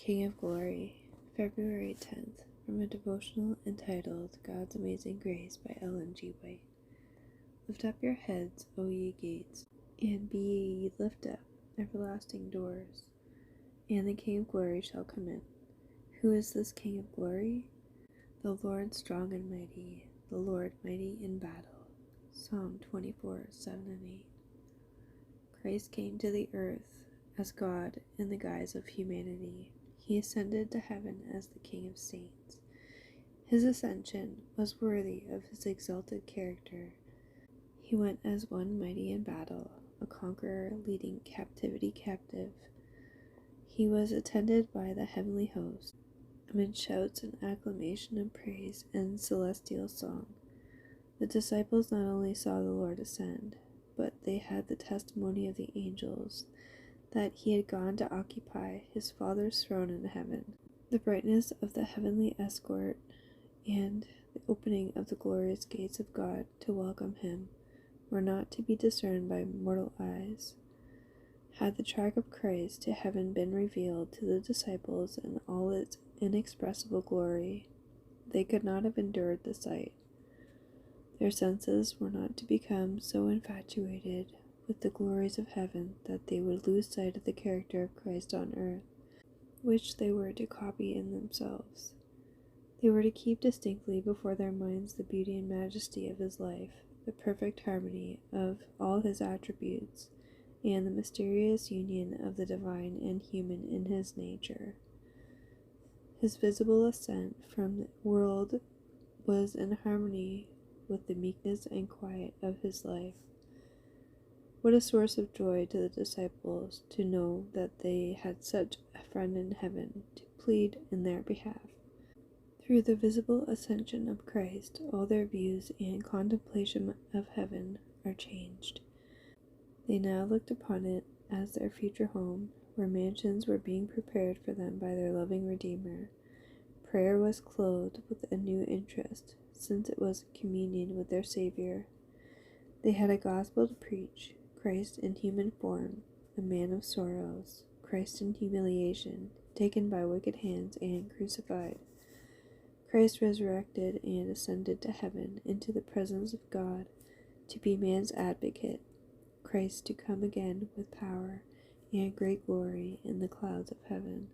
King of Glory, February 10th, from a devotional entitled God's Amazing Grace by Ellen G. White. Lift up your heads, O ye gates, and be ye lift up, everlasting doors, and the King of Glory shall come in. Who is this King of Glory? The Lord strong and mighty, the Lord mighty in battle. Psalm 24:7-8. Christ came to the earth as God in the guise of humanity. He ascended to heaven as the King of Saints. His ascension was worthy of his exalted character. He went as one mighty in battle, a conqueror leading captivity captive. He was attended by the heavenly host, amid shouts and acclamation and praise and celestial song. The disciples not only saw the Lord ascend, but they had the testimony of the angels that he had gone to occupy his Father's throne in heaven. The brightness of the heavenly escort and the opening of the glorious gates of God to welcome him were not to be discerned by mortal eyes. Had the track of Christ to heaven been revealed to the disciples in all its inexpressible glory, they could not have endured the sight. Their senses were not to become so infatuated with the glories of heaven that they would lose sight of the character of Christ on earth, which they were to copy in themselves. They were to keep distinctly before their minds the beauty and majesty of his life, the perfect harmony of all his attributes, and the mysterious union of the divine and human in his nature. His visible ascent from the world was in harmony with the meekness and quiet of his life. What a source of joy to the disciples to know that they had such a friend in heaven to plead in their behalf. Through the visible ascension of Christ, all their views and contemplation of heaven are changed. They now looked upon it as their future home, where mansions were being prepared for them by their loving Redeemer. Prayer was clothed with a new interest, since it was communion with their Savior. They had a gospel to preach, Christ in human form, a man of sorrows, Christ in humiliation, taken by wicked hands and crucified. Christ resurrected and ascended to heaven into the presence of God to be man's advocate, Christ to come again with power and great glory in the clouds of heaven.